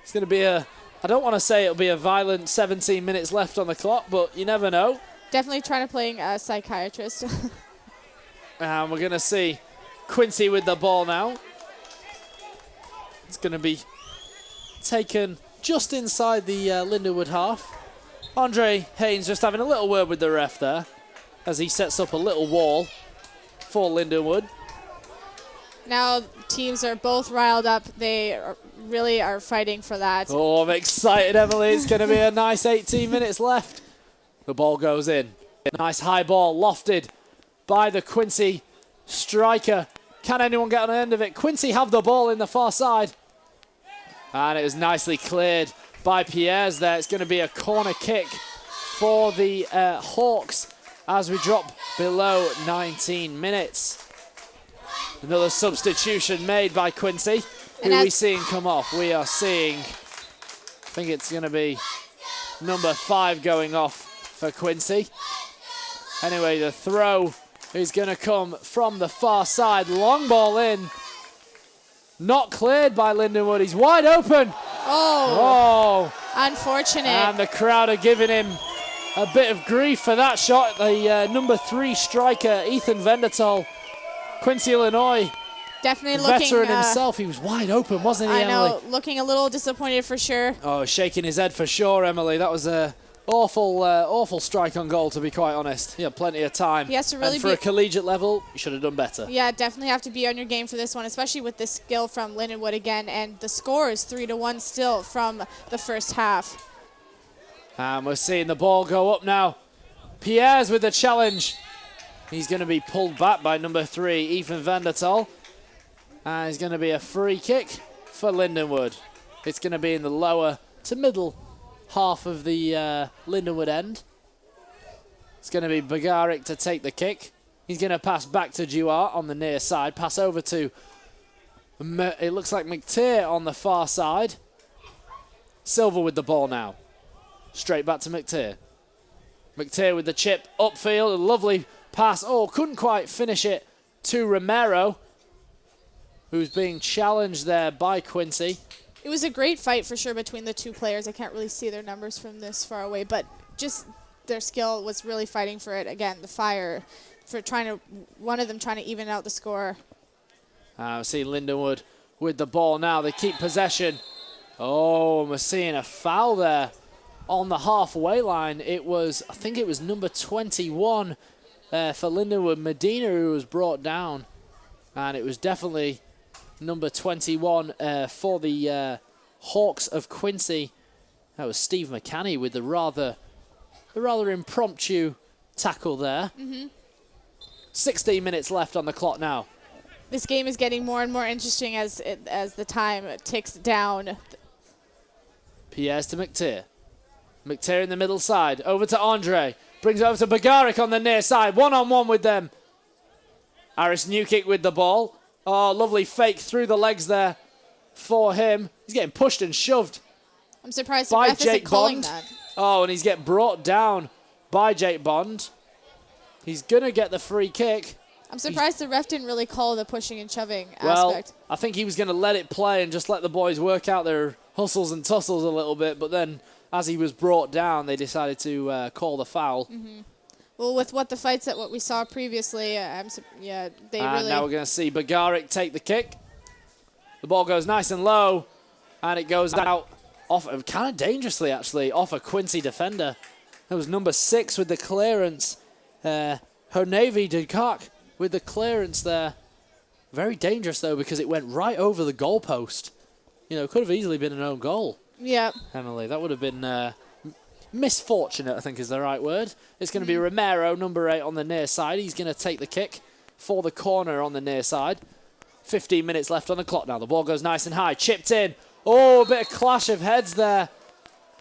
It's going to be I don't want to say it'll be a violent 17 minutes left on the clock, but you never know. Definitely trying to play a psychiatrist. And we're going to see Quincy with the ball now. It's going to be taken just inside the Lindenwood half. Andre Haynes just having a little word with the ref there as he sets up a little wall for Lindenwood. Now teams are both riled up. They really are fighting for that. Oh, I'm excited, Emily. It's going to be a nice 18 minutes left. The ball goes in. Nice high ball lofted by the Quincy striker. Can anyone get on the end of it? Quincy have the ball in the far side. And it was nicely cleared by Pierres there. It's going to be a corner kick for the Hawks as we drop below 19 minutes. Another substitution made by Quincy. Who are we seeing come off? We are seeing, I think it's going to be number 5 going off for Quincy. Anyway, the throw is going to come from the far side. Long ball in. Not cleared by Lindenwood. He's wide open. Oh, unfortunate. And the crowd are giving him a bit of grief for that shot. The number 3 striker, Ethan Vendertol, Quincy, Illinois. Definitely looking... Veteran himself. He was wide open, wasn't he, Emily? I know. Looking a little disappointed for sure. Oh, shaking his head for sure, Emily. That was a awful strike on goal, to be quite honest. He had plenty of time. He has to really and for a collegiate level, you should have done better. Yeah, definitely have to be on your game for this one, especially with this skill from Lindenwood again. And the score is 3-1 still from the first half. And we're seeing the ball go up now. Pierres with the challenge. He's going to be pulled back by number 3, Ethan Vandertal. And it's going to be a free kick for Lindenwood. It's going to be in the lower to middle half of the Lindenwood end. It's going to be Bagaric to take the kick. He's going to pass back to Duart on the near side. Pass over to, it looks like McTeer on the far side. Silver with the ball now. Straight back to McTeer. McTeer with the chip upfield. A lovely pass. Oh, couldn't quite finish it to Romero, who's being challenged there by Quincy. It was a great fight for sure between the two players. I can't really see their numbers from this far away, but just their skill was really fighting for it. Again, the fire for one of them trying to even out the score. We see Lindenwood with the ball now. They keep possession. Oh, we're seeing a foul there on the halfway line. It was, I think it was number 21 for Lindenwood, Medina, who was brought down. And it was definitely number 21 for the Hawks of Quincy. That was Steve McCanny with the rather impromptu tackle there. 16 minutes left on the clock now. This game is getting more and more interesting as the time ticks down. Pierres to McTeer. McTeer in the middle side. Over to Andre. Brings it over to Bagaric on the near side. One-on-one with them. Aris Newkick with the ball. Oh, lovely fake through the legs there for him. He's getting pushed and shoved. I'm surprised by the ref isn't calling that. Oh, and he's getting brought down by Jake Bond. He's going to get the free kick. I'm surprised the ref didn't really call the pushing and shoving Well, aspect. I think he was going to let it play and just let the boys work out their hustles and tussles a little bit, but then as he was brought down, they decided to call the foul. Well, with what we saw previously, they really... Now we're going to see Bagaric take the kick. The ball goes nice and low, and it goes out off, kind of dangerously actually, off a Quincy defender. That was number 6 with the clearance. Hernavi Dukak with the clearance there. Very dangerous though, because it went right over the goalpost. You know, could have easily been an own goal. Yeah. Emily, that would have been misfortunate, I think is the right word. It's going to be Romero, number 8, on the near side. He's going to take the kick for the corner on the near side. 15 minutes left on the clock now. The ball goes nice and high. Chipped in. Oh, a bit of clash of heads there.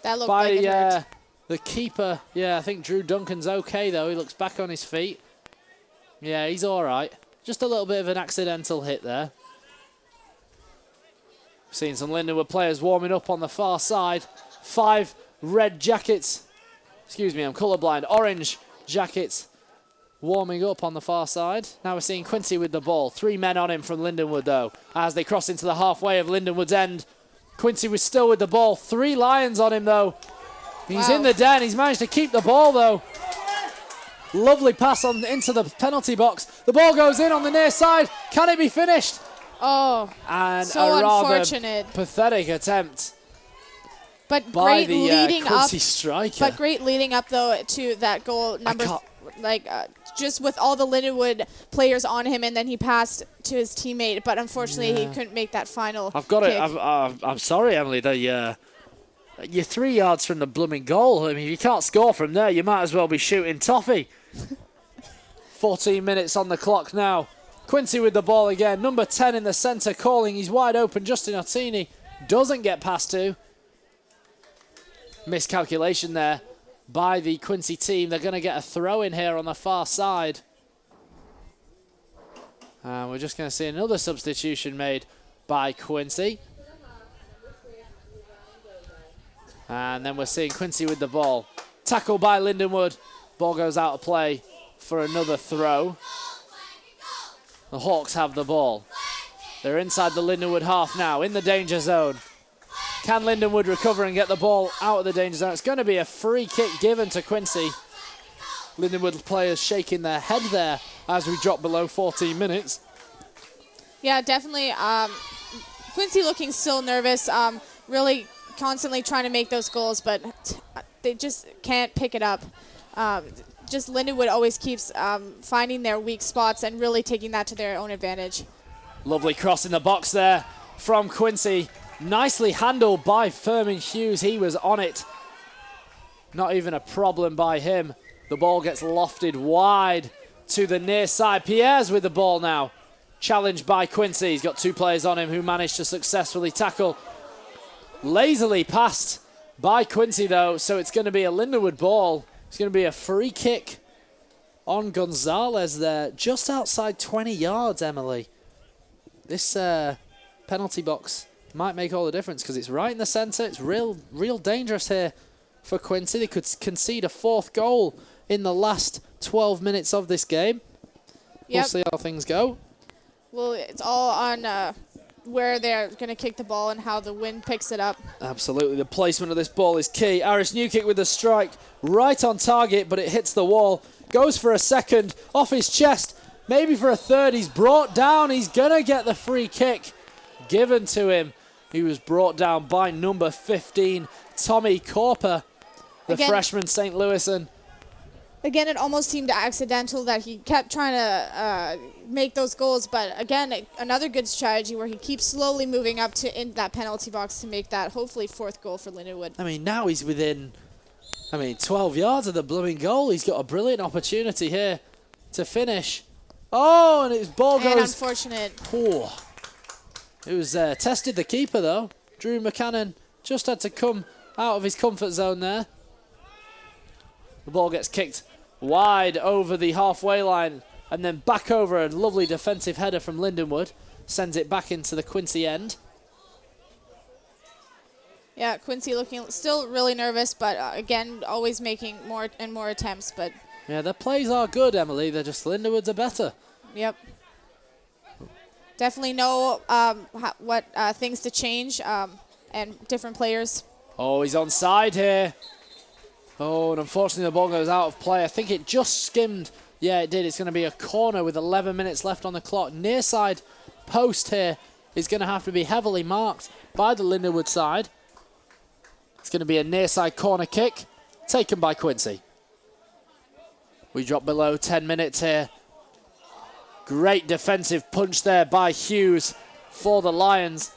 That looked like it hurt. The keeper. Yeah, I think Drew Duncan's okay, though. He looks back on his feet. Yeah, he's all right. Just a little bit of an accidental hit there. Seen some Lindenwood players warming up on the far side. 5 red jackets. Excuse me, I'm colourblind. Orange jackets warming up on the far side. Now we're seeing Quincy with the ball. 3 men on him from Lindenwood, though, as they cross into the halfway of Lindenwood's end. Quincy was still with the ball. 3 Lions on him, though. He's Wow. in the den. He's managed to keep the ball, though. Lovely pass on into the penalty box. The ball goes in on the near side. Can it be finished? Oh, And so a rather unfortunate. pathetic attempt But by great the leading Quincy up. striker. But great leading up though to that goal just with all the Lindenwood players on him, and then he passed to his teammate. But unfortunately, he couldn't make that final. I've got kick. it. I'm sorry, Emily. You're 3 yards from the blooming goal. I mean, if you can't score from there, you might as well be shooting toffee. 14 minutes on the clock now. Quincy with the ball again. Number 10 in the centre calling. He's wide open. Justin Ottini doesn't get past to. Miscalculation there by the Quincy team. They're going to get a throw in here on the far side. And we're just going to see another substitution made by Quincy. And then we're seeing Quincy with the ball. Tackle by Lindenwood. Ball goes out of play for another throw. The Hawks have the ball. They're inside the Lindenwood half now, in the danger zone. Can Lindenwood recover and get the ball out of the danger zone? It's going to be a free kick given to Quincy. Lindenwood players shaking their head there as we drop below 14 minutes. Yeah, definitely. Quincy looking still nervous, really constantly trying to make those goals, but they just can't pick it up. Just Lindenwood always keeps finding their weak spots and really taking that to their own advantage. Lovely cross in the box there from Quincy. Nicely handled by Furman Hughes. He was on it. Not even a problem by him. The ball gets lofted wide to the near side. Pierre's with the ball now. Challenged by Quincy. He's got 2 players on him who managed to successfully tackle. Lazily passed by Quincy, though, so it's going to be a Lindenwood ball. It's going to be a free kick on Gonzalez there, just outside 20 yards, Emily. This penalty box might make all the difference because it's right in the centre. It's real dangerous here for Quincy. They could concede a 4th goal in the last 12 minutes of this game. We'll see how things go. Well, it's all on where they're going to kick the ball and how the wind picks it up. Absolutely. The placement of this ball is key. Aris Newkick with the strike. Right on target, but it hits the wall. Goes for a second. Off his chest. Maybe for a third. He's brought down. He's going to get the free kick given to him. He was brought down by number 15, Tommy Corper, the freshman St. Louisan. Again, it almost seemed accidental that he kept trying to make those goals, but again, another good strategy where he keeps slowly moving up to in that penalty box to make that hopefully 4th goal for Lindenwood. I mean, now he's within, 12 yards of the blooming goal. He's got a brilliant opportunity here to finish. Oh, and his ball goes... And unfortunate. Poor. It was tested the keeper, though. Drew McCannon just had to come out of his comfort zone there. The ball gets kicked wide over the halfway line and then back over. A lovely defensive header from Lindenwood. Sends it back into the Quincy end. Yeah, Quincy looking still really nervous, but again, always making more and more attempts. But yeah, their plays are good, Emily. They're just Lindenwood's are better. Yep. Definitely know what things to change and different players. Oh, he's onside here. Oh, and unfortunately the ball goes out of play. I think it just skimmed. Yeah, it did. It's going to be a corner with 11 minutes left on the clock. Near side post here is going to have to be heavily marked by the Lindenwood side. It's going to be a near side corner kick taken by Quincy. We drop below 10 minutes here. Great defensive punch there by Hughes for the Lions.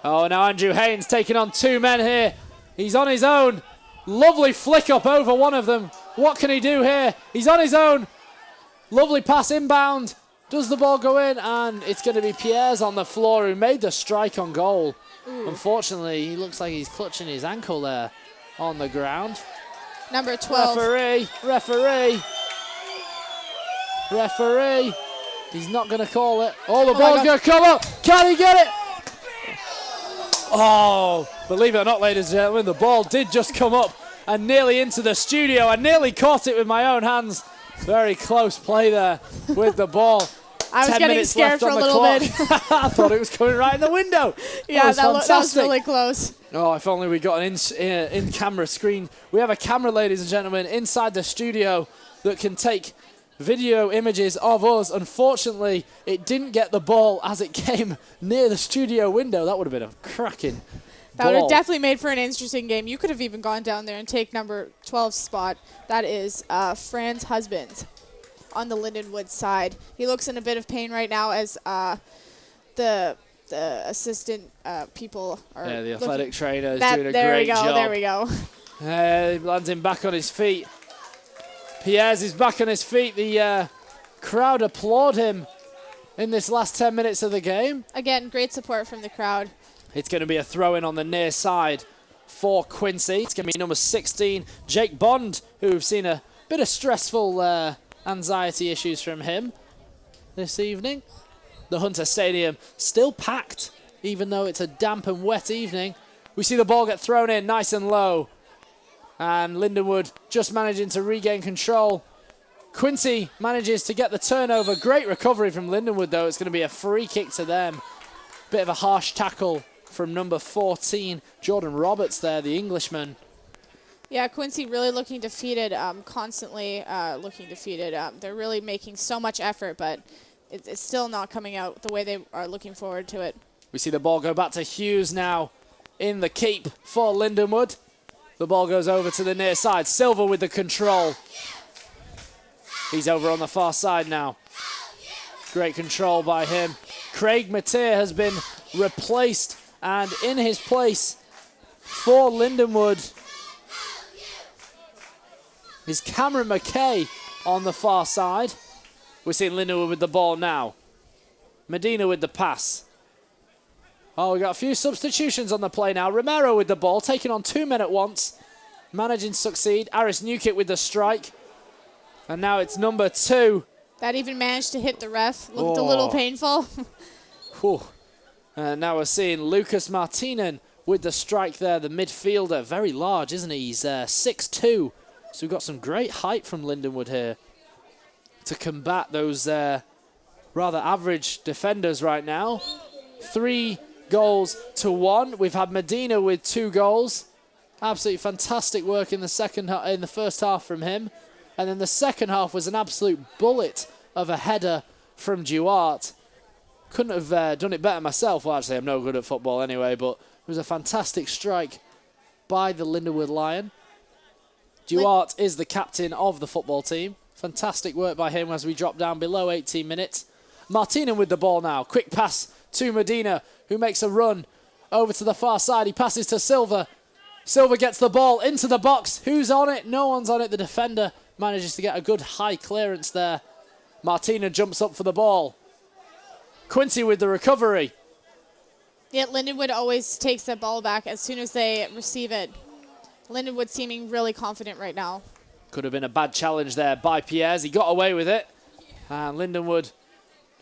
Oh, now Andrew Haynes taking on 2 men here. He's on his own. Lovely flick up over one of them. What can he do here? He's on his own. Lovely pass inbound. Does the ball go in? And it's going to be Pierre's on the floor who made the strike on goal. Ooh. Unfortunately, he looks like he's clutching his ankle there on the ground. Number 12. Referee. He's not going to call it. Oh, the ball's going to come up. Can he get it? Oh, believe it or not, ladies and gentlemen, the ball did just come up and nearly into the studio. I nearly caught it with my own hands. Very close play there with the ball. I was 10 getting minutes scared left for on a the little clock. bit. I thought it was coming right in the window. Yeah, that was that was fantastic. really close. Oh, if only we got an in-camera screen. We have a camera, ladies and gentlemen, inside the studio that can take video images of us. Unfortunately, it didn't get the ball as it came near the studio window. That would have been a cracking That would have ball. definitely made for an interesting game. You could have even gone down there and take number 12 spot. That is Fran's husband on the Lindenwood side. He looks in a bit of pain right now as the assistant people are. Yeah, the athletic trainer is that, doing a there great we go, job. There we go. He lands him back on his feet. Pierre's is back on his feet. The crowd applaud him in this last 10 minutes of the game. Again, great support from the crowd. It's going to be a throw-in on the near side for Quincy. It's going to be number 16, Jake Bond, who we've seen a bit of stressful anxiety issues from him this evening. The Hunter Stadium still packed, even though it's a damp and wet evening. We see the ball get thrown in nice and low. And Lindenwood just managing to regain control. Quincy manages to get the turnover. Great recovery from Lindenwood, though. It's going to be a free kick to them. Bit of a harsh tackle from number 14, Jordan Roberts there, the Englishman. Yeah, Quincy really looking defeated, constantly looking defeated. They're really making so much effort, but it's still not coming out the way they are looking forward to it. We see the ball go back to Hughes now in the keep for Lindenwood. The ball goes over to the near side. Silver with the control. He's over on the far side now. Great control by him. Craig Mateer has been replaced, and in his place for Lindenwood is Cameron McKay on the far side. We're seeing Lindenwood with the ball now. Medina with the pass. Oh, we got a few substitutions on the play now. Romero with the ball, taking on 2 men at once. Managing to succeed. Aris Newkit with the strike. And now it's number 2. That even managed to hit the ref. Looked a little painful. Now we're seeing Lucas Martinen with the strike there, the midfielder. Very large, isn't he? He's 6'2". So we've got some great height from Lindenwood here to combat those rather average defenders right now. 3 goals to 1. We've had Medina with 2 goals. Absolutely fantastic work in the first half from him. And then the second half was an absolute bullet of a header from Duarte. Couldn't have done it better myself. Well, actually, I'm no good at football anyway, but it was a fantastic strike by the Lindenwood Lion. Duarte is the captain of the football team. Fantastic work by him as we drop down below 18 minutes. Martinen with the ball now. Quick pass to Medina, who makes a run over to the far side. He passes to Silva. Silva gets the ball into the box. Who's on it? No one's on it. The defender manages to get a good high clearance there. Martina jumps up for the ball. Quincy with the recovery. Yeah, Lindenwood always takes the ball back as soon as they receive it. Lindenwood seeming really confident right now. Could have been a bad challenge there by Pierres. He got away with it. And Lindenwood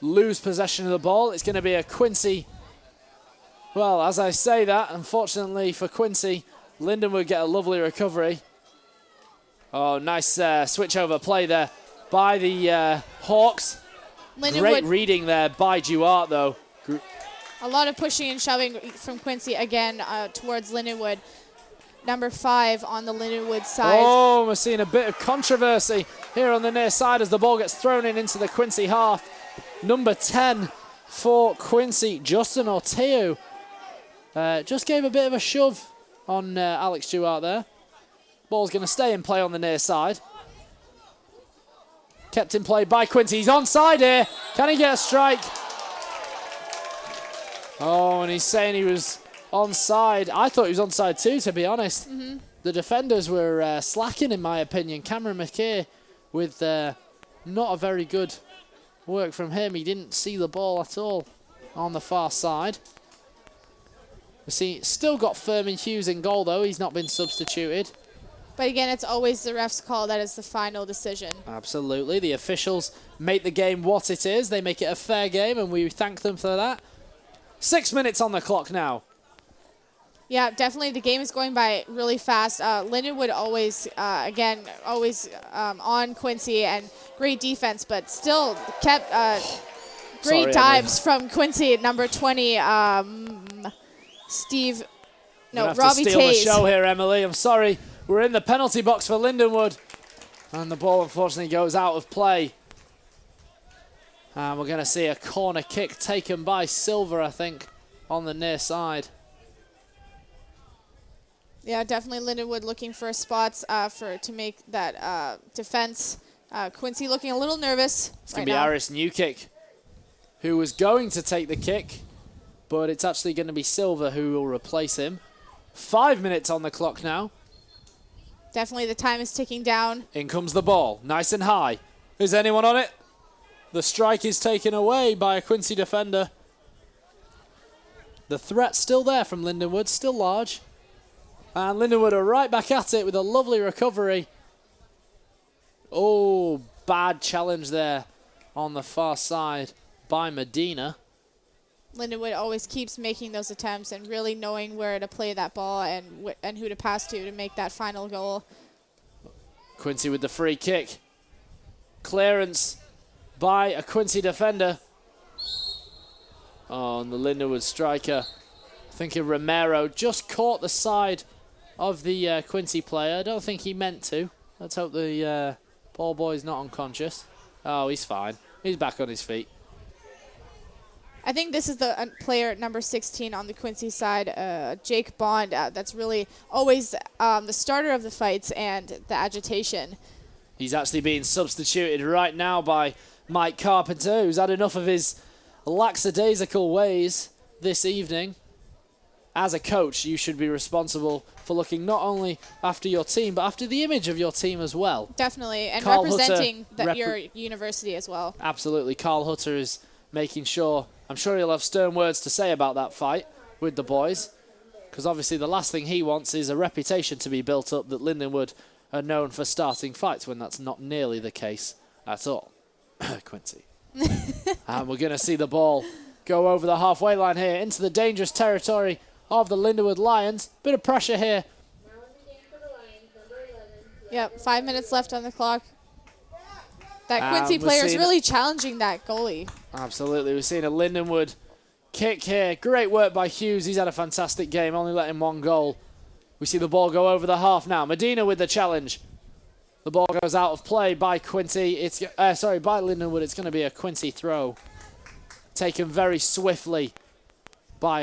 lose possession of the ball. It's going to be a Quincy. Well, as I say that, unfortunately for Quincy, Lindenwood get a lovely recovery. Oh, nice switch over play there by the Hawks. Great reading there by Duarte, though. A lot of pushing and shoving from Quincy again towards Lindenwood. Number 5 on the Lindenwood side. Oh, we're seeing a bit of controversy here on the near side as the ball gets thrown into the Quincy half. Number 10 for Quincy, Justin Orteo, just gave a bit of a shove on Alex Duarte there. Ball's going to stay in play on the near side. Kept in play by Quincy. He's onside here. Can he get a strike? Oh, and he's saying he was onside. I thought he was onside too, to be honest. The defenders were slacking, in my opinion. Cameron McKay with not a very good work from him. He didn't see the ball at all on the far side. We see still got Furman Hughes in goal, though. He's not been substituted. But again, it's always the ref's call that is the final decision. Absolutely. The officials make the game what it is. They make it a fair game, and we thank them for that. 6 minutes on the clock now. Yeah, definitely. The game is going by really fast. Lindenwood always, on Quincy and great defense, but still kept Great dives from Quincy at number 20. Robbie steal the Taze. show here, Emily. I'm sorry. We're in the penalty box for Lindenwood. And the ball, unfortunately, goes out of play. And we're going to see a corner kick taken by Silver, I think, on the near side. Yeah, definitely Lindenwood looking for spots to make that defense. Quincy looking a little nervous. It's going to be Aris Newkick who was going to take the kick, but it's actually going to be Silver who will replace him. 5 minutes on the clock now. Definitely the time is ticking down. In comes the ball, nice and high. Is anyone on it? The strike is taken away by a Quincy defender. The threat's still there from Lindenwood, still large. And Lindenwood are right back at it with a lovely recovery. Oh, bad challenge there on the far side by Medina. Lindenwood always keeps making those attempts and really knowing where to play that ball and who to pass to make that final goal. Quincy with the free kick. Clearance by a Quincy defender. Oh, and the Lindenwood striker, I think Romero, just caught the side of the Quincy player. I don't think he meant to. Let's hope the ball boy's not unconscious. Oh, he's fine. He's back on his feet. I think this is the player number 16 on the Quincy side, Jake Bond. That's really always the starter of the fights and the agitation. He's actually being substituted right now by Mike Carpenter, who's had enough of his lackadaisical ways this evening. As a coach, you should be responsible for looking not only after your team, but after the image of your team as well. Definitely, and Carl representing Hutter your university as well. Absolutely. Carl Hutter is making sure, I'm sure he'll have stern words to say about that fight with the boys, because obviously the last thing he wants is a reputation to be built up that Lindenwood are known for starting fights when that's not nearly the case at all. Quincy. And we're going to see the ball go over the halfway line here into the dangerous territory of the Lindenwood Lions. Bit of pressure here. Yep, 5 minutes left on the clock. That Quincy player is really challenging that goalie. Absolutely. We're seeing a Lindenwood kick here. Great work by Hughes. He's had a fantastic game, only letting one goal. We see the ball go over the half now. Medina with the challenge. The ball goes out of play by Quincy. By Lindenwood. It's going to be a Quincy throw. Taken very swiftly by